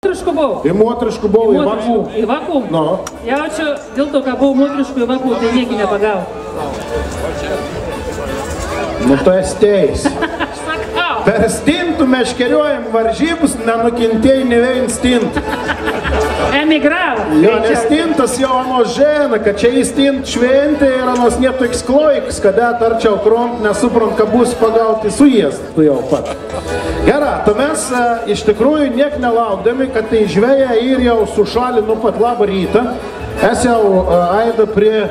Moteriškų buvau. Į moteriškų buvau, į vakų. Į vakų? No. Jaučiu, dėl to, kad buvau moteriškų į vakų, tai nieki nepagau. Nu, tu esi teis. Sakau. Per stintų meškeriojam varžybus, nenukentėjai ne vien stintų. Emigravo. Jo, nes stintas jau ano žena, kad čia į stint šventė ir anos netoks kloiks, kada tarčiau kront, nesuprant, kad bus pagauti sujiest, tu jau pat. Gerai, tu mes iš tikrųjų niek nelaukdami, kad tai žveja ir jau sušalį nuo pat labą rytą, es jau aidą prie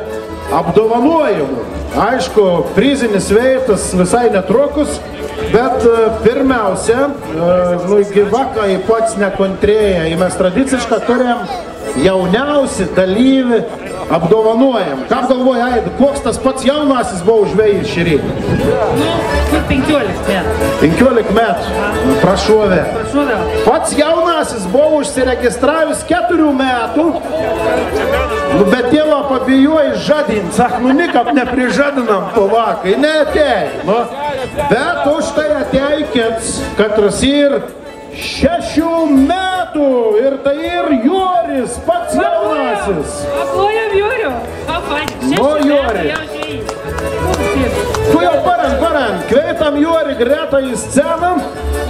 apdovanojimų. Aišku, prizinis veitas visai netrukus, bet pirmiausia, gyvakai pats nekontrėja, ir mes tradiciškai turėjom jauniausi dalyvį apdovanojam. Ką galvoja, Aida, koks tas pats jaunasis buvo žvejys šį rytą? Nu, 15 metų. 15 metų, prašovė. Prašovė. Pats jaunasis buvo užsiregistravęs 4 metų, bet tėvą pabijojo žadinti, sak, nu nikap neprižadinam po vakai, neatėjai. Nu, bet už tai ateikėts, katras ir 6 metų ir tai ir Joris, pats jaunasis. Aplojam Joriu. Nu, Jori. Tu jau parant, kveitam Jori greta į sceną,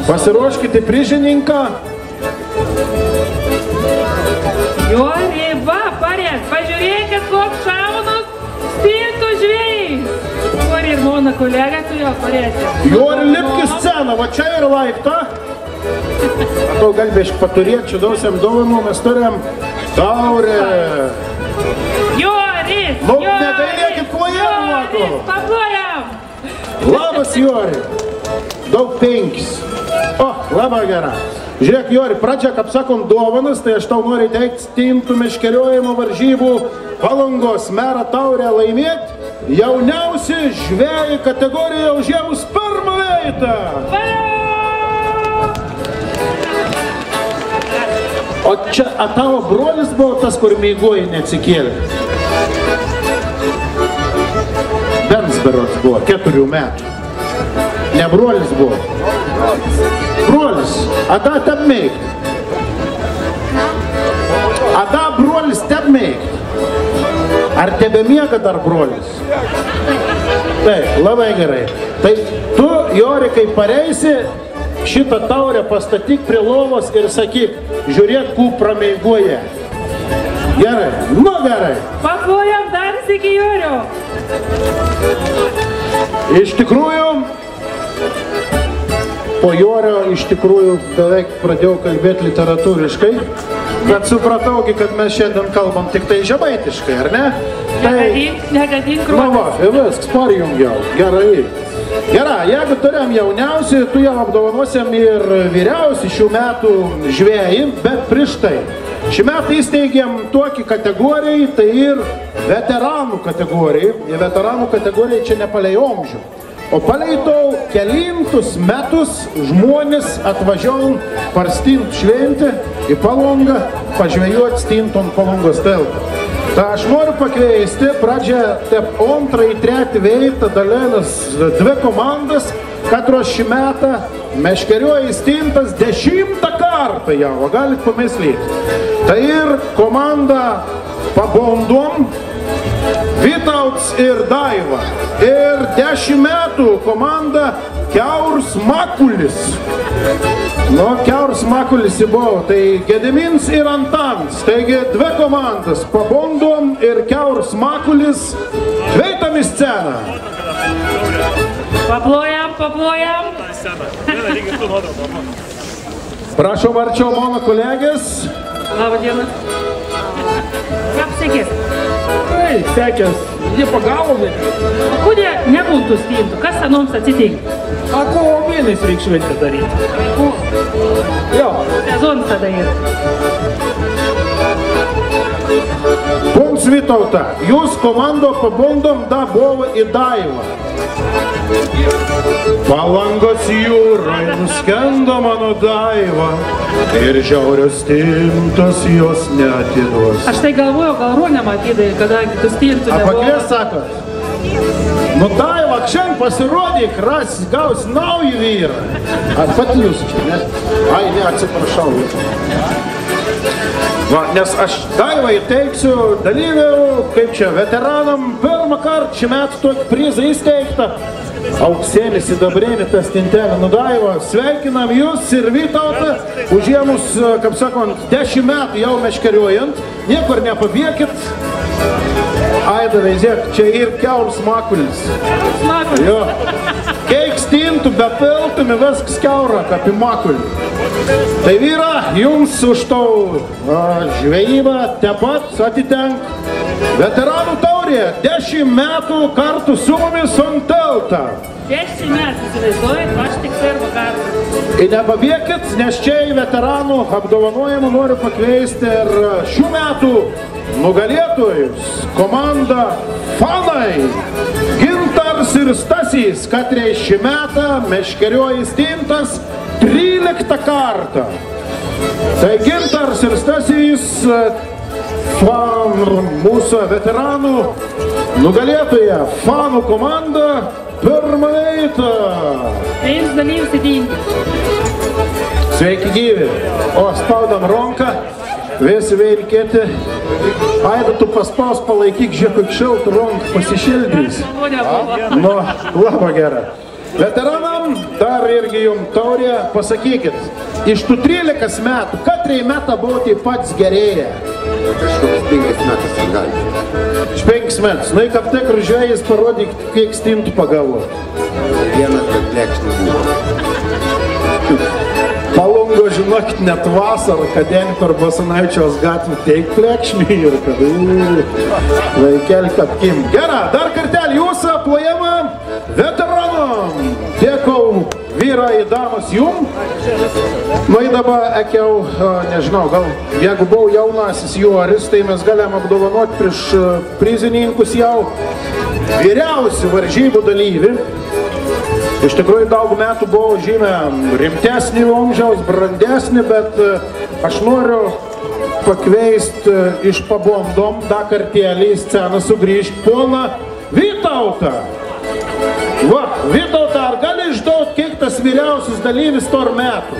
pasiruoškite prižininką. Jori, va, parent, pažiūrėkit, koks šaunas stintų žvejys. Jori ir mano kolega, tu jau parėsi. Jori, lipk į sceną, va čia ir laipta. Matau, galbėš paturėti, čia dausiam dovanų, mes turėjom taurę. Joris! Nu, negailėkit plojam, matau. Paplojam! Labas, Jori. Daug 5. O, labai gera. Žiūrėk, Jori, pradžia, kaip sakom, dovanas, tai aš tau noriu teikti stintų meškeriojimo varžybų Palangos merą taurę laimėti jauniausi žvejai kategorijoje užėmus pirmą vietą. O čia, tavo brolis buvo tas, kur mėgoji neatsikėlė? Bensberots buvo, 4 metų. Ne brolis buvo. Brolis, ada teb mėgti. Ada brolis teb mėgti. Ar tebe miega dar brolis? Taip, labai gerai. Tai tu, Jori, kai pareisi, šitą taurę pastatyk prie lovos ir sakyk, žiūrėk, kų prameigoje. Gerai, nu gerai. Paplojam dar sėki Jorio. Iš tikrųjų, po Jorio iš tikrųjų beveik pradėjau kalbėti literatūriškai, bet supratau, kad mes šiandien kalbam tik tai žemaitiškai, ar ne? Negadink kruopas. Na va, viskas, parjungiau, gerai. Gerai, jeigu turėjom jauniausių, tu jau apdovanosiam ir vyriausių šių metų žvejį, bet prieš tai. Šį metą įsteigėm tokį kategorijai, tai ir veteranų kategorijai. Ir veteranų kategorijai čia ne palei omžių. O paleitau kelintus metus žmonės atvažiavo parstint šventę į Palangą, pažvejoti stintom Palangos teltą. Tai aš noriu pakviesti, pradžią tep 2 ir 3 veitą dalėnas 2 komandas, katros šį metą meškerioja stintas 10 kartą jau, galit pamislyti. Tai ir komanda Pabondom, Vytauts ir Daiva. Ir 10 metų komanda Kiaurs Makulis. Nu, Kiaurs Makulis buvo, tai Gedimins ir Antanas. Taigi 2 komandas, Pabondom ir Kiaurs Makulis. Kveitam į sceną. Paplojam, paplojam. Prašom arčiau mano kolegės. Labą dieną. Kaip sekės? Ei, sekės, jie pagavo mane. Kodėl nebūtų stintų? Kas anoms atsitinka? A kovo mėnesį reikia šventę daryti. Jo. Sezonas tada yra. Pons Vytauta, jūs komando Pabondom da buvo į Daivą. Palangos jūroje nuskendo mano Daiva ir žiaurios stintos jos neatiduos. Aš tai galvoju, gal ruonę matydai, kadangi tu stintų nebuvo. A pakvies sakot? Nu Daiva, šiandien pasirodyk, gaus naują vyrą. Ar pati jūs čia, ne? Ai, ne, atsiprašau. Va, nes aš Daivai teiksiu dalyvių, kaip čia, veteranam, pirmą kartą šį metą tokį prizą įsteigtą. Auksėlis įdabrėnį tą stintelę. Nu, Daiva, sveikinam jūs ir Vytautą, užėmus, kaip sakant, 10 metų jau meškeriuojant, niekur nepabėkit. Aida, veizėk, čia ir kiaulis makulis. Makulis. Jo. Keik stintų, be piltumi, viskas kiaura, kaip į makulį. Tai vyra, jums už tau žvejybą te pat atitenk veteranų taurė. 10 metų kartu su mumis ant tiltą. 10 metų, įsivaizduojat, aš tik pirmą kartą. Ir nepabėkit, nes čia į veteranų apdovanojimą noriu pakviesti ir šių metų nugalėtojus. Komanda Fanai, Gintars ir Stasys, katrei šį metą meškerioja stintas 13 kartą. Tai Gintars ir Stasys, mūsų veteranų nugalėtoja, Fanų komanda, pirmą eitą. Tai jums dalyvius įdinti. Sveiki gyvi. O, spaudam ronką. Visi veilkėti. Aida, tu paspaus palaikyk, žiūrėk, kaip šiltų ronką pasišildys. Nu, labai gerai. Veteranam, dar irgi jums taurė, pasakykit, iš tų 13 metų, katrai metą buvote pats gerėję? Kažkoks 5 metais gali. Iš 5 metus. Nu, kaip tik žvejais parodyk, kiek stintų pagavo. Vienas, bet plekšnis buvo. Palungo, žinokit, net vasarą, kadangi per Basanavičiaus gatvį teik plekšnį ir kad vaikelį apkim. Gerai, dar kartelį jūsų plojama veteranam. Dėkau vyrai damas jum. Nu, į dabar, ekiau, nežinau, gal jeigu buvau jaunasis juoris, tai mes galėjom apdovanoti prieš prizininkus jau vyriausių varžybų dalyvį. Iš tikrųjų, daug metų buvo žymiai rimtesnį amžiaus, brandesnį, bet aš noriu pakviesti iš pabondom dar kartelį į sceną sugrįžti poną Vytautą. Va, Vytautą, ar gali išduoti, kiek tas vyriausias dalyvis tor metų?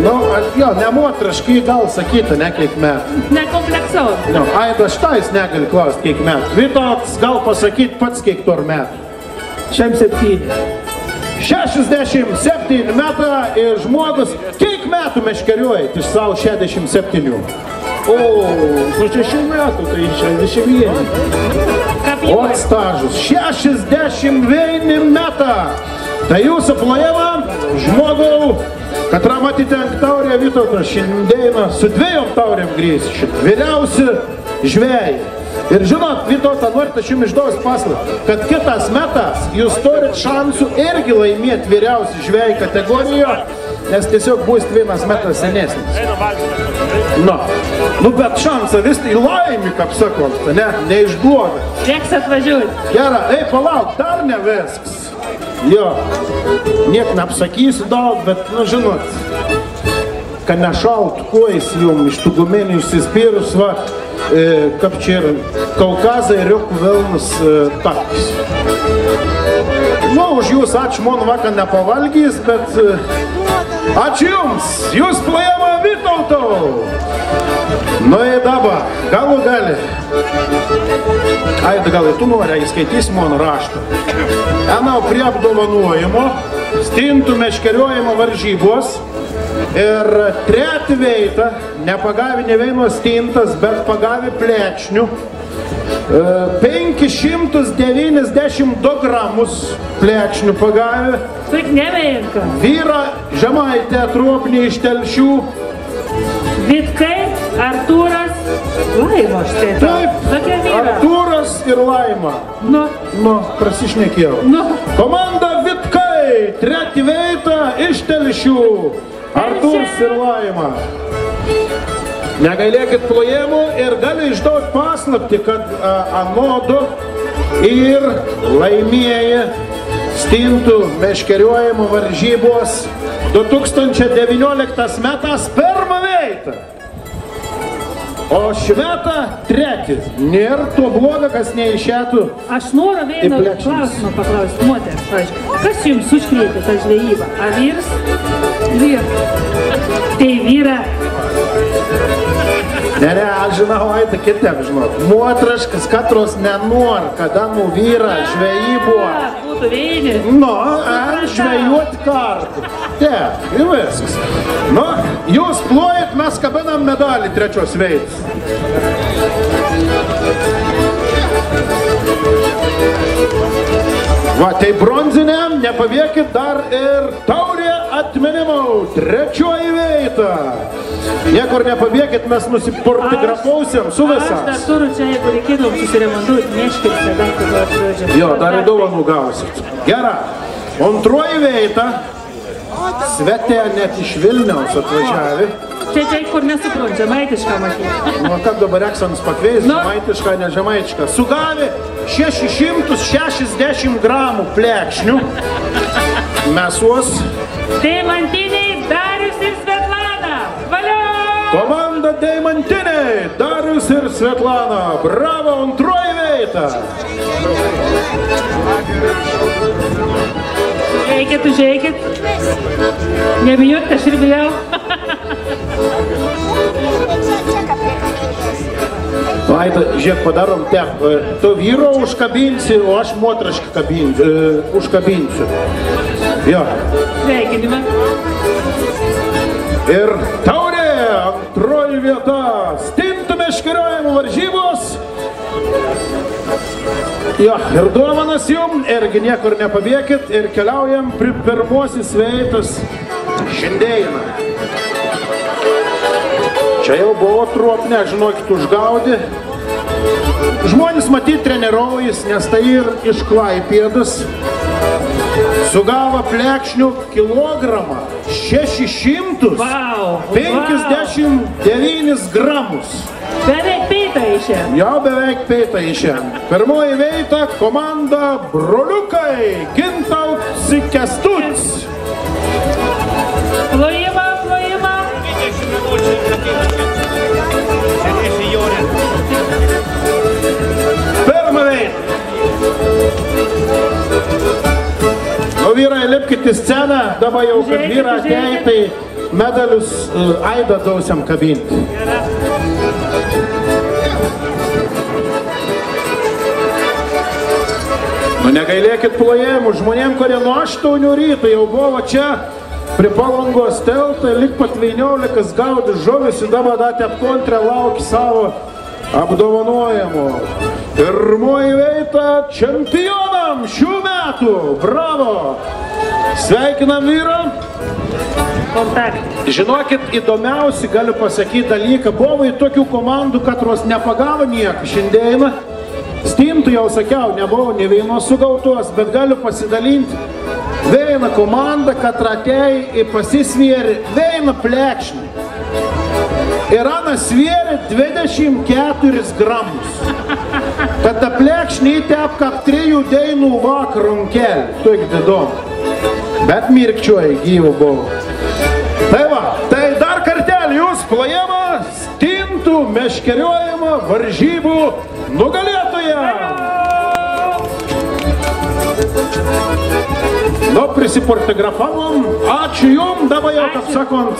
Nu, jo, nemotraškai gal sakyti, ne kiek metų. Nekompleksuot. Nu, Aida, štais negali klausti, kiek metų. Vytautas, gal pasakyti pats, kiek tor metų. 67 metų ir žmogus, kiek metų meškeriuojat iš savo 67? O, po 6 metų, tai 61. O stažus, 61 metą. Tai jūsų plojama žmogau, katram atitenk taurė Vytautas šiandieną su 2 taurėm grįs, vyriausi žvejai. Ir žinot, Vytautą, norit aš jums išduos paslaptį, kad kitas metas jūs turit šansų irgi laimėti vyriausi žvejai kategorijoje, nes tiesiog bus 1 metas senesnis. Nu, bet šansą vis tai laimi, kaip sakot, ne, neišduoda. Reiks atvažiuoti. Gerai, ei, palauk, dar ne viskas. Jo, niek neapsakysiu daug, bet, nu, žinot, kad nešaltų kojas jums iš tų gumenių išsispyrus, va, kaip čia ir Kaukazai riukų Vilnus taktis. Nu, už jūs ačiū, man vakar nepavalgys, bet ačiū jums, jūs plojama Vytautau. Nu, į dabar, galų gali. Aida, gal tu nori, įskaitysi mano raštą. Enau prie apdovanojimo, stintų meškeriojimo varžybos ir 3 veitą, nepagavi ne vienos stintas, bet pagavi plekšnių, 592 gramus plekšnių pagavi. Tik nemenka. Vyra Žemaitė Truopnį iš Telšių. Vitkai, Artūras, Laima štai. Taip, Artūras ir Laima. Nu, prasišnekėjau. Komanda Vitkai, 3 veitą iš Telšių. Artūras ir Laima. Negailėkit plojimų ir gali išduoti paslaptį, kad anodu ir laimėja stintų meškeriojimo varžybos 2019 metas pirmą veitą. O šimetą tretis. Nėra to bloga, kas neišėtų. Aš noriu vieną klausimą paklausti moters. Pavyzdžiui, kas jums užkrėtė tą žvejybą? A vyras? Vyras. Tai vyra. Ne, aš žinau, tai kitiem žinot. Motraškas katros nenori, kada vyra žvejybo. Būtų vieni. Nu, žvejuoti kartu. Taip, ir viskas. Nu, jūs plojat, mes kabinam medalį trečios veids. Va, tai bronziniam, nepavėkit dar ir taurė atminimų, trečioji veita. Niekur nepabėgit, mes nusiportigrafausim su visas. Aš dar turiu čia, jeigu reikėdom susiremontuoti, neškirti, dar kur atvažiuoti. Jo, dar į dovanų gausit. Gerai. Antroji veita. Svetė net iš Vilniaus atvažiavė. Čia kur nesuprant, žemaitišką matyti. Nu, kad dabar Eksans pakveis, žemaitišką, ne žemaitišką. Sugavė 660 gramų plekšnių. Mes juos. Deimantiniai Darius ir Svetlana. Valio! Komanda Deimantiniai Darius ir Svetlana. Bravo, antroji veita. Žiūrėkit. Nebijot, aš ir bijau. Vaida, žiūrėk, padarom taip. Tu vyro užkabinsi, o aš motrašką užkabinsiu. Jo. Sveikinimą. Ir taurė, antroji vieta. Stintų meškeriojimų varžybos. Jo, ir duomanas jum, irgi niekur nepabėkit ir keliaujam prie pirmosios veitas šiandieną. Čia jau buvo truopne, žinokit, užgaudė. Žmonės matyti treniruojas, nes tai ir iš Klaipėdos. Sugavo plekšnių kilogramą 659 gramus. Beveik peitą išėm. Jau beveik peitą išėm. Pirmoji veita komanda Broliukai, Gintauts Kęstutis. Plojimą. Pirma veita. Nu, vyrai, lipkit į sceną, dabar jau, kad vyrai atėjo, tai medalius Aidą dausiam kabinti. Nu, negailėkit plojimų, žmonėm, kurie nuo 8 ryto jau buvo čia prie Palangos teltą, lik pat 19 gaudė žuvis ir dabar datė apkontrę laukia savo apdovanojimų. Pirmoji veita čempionam šių metų. Bravo! Sveikinam vyrą. Kontakt. Žinokit, įdomiausi galiu pasakyti dalyką. Buvo į tokių komandų, katros nepagavo nieko šiandieną. Stintų jau sakiau, nebuvo ne vienos sugautos, bet galiu pasidalinti. Viena komanda, kad ratėjai ir pasisvėrė vieną plekšnį. Ir Ana svėrė 24 gramus. Kad ta plekšnį įtepka 3 dienų vakarų kelį. Tuik didom. Bet mirkčioji gyvų buvo. Tai va, tai dar kartelį jūs plojama stintų meškeriojimo varžybų nugalėtoja. Nu, prisiportigrafavom. Ačiū jum, dabar jau, kaip sakant,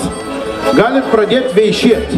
galit pradėti veišėti.